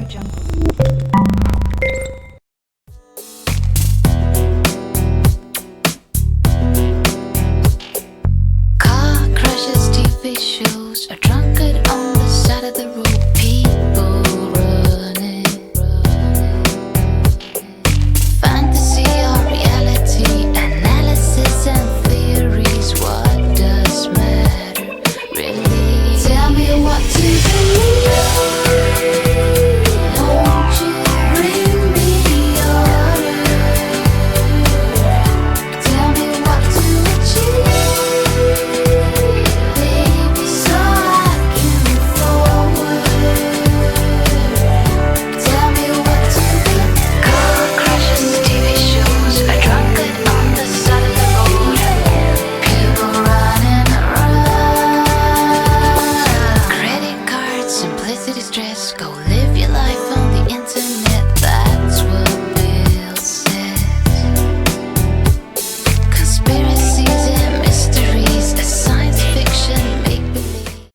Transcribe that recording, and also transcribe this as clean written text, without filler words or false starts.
Car crashes, TV shows, a drunkard on the side of the road, people running. Fantasy or reality, analysis and theories, what does matter really? Tell me what to believe. Won't you bring me order? Tell me what to achieve, baby, so I can move forward. Tell me what to be. Car crashes, TV shows, a drunkard on the side of the road, people running around. Credit cards, simplicity, stress. Go live your life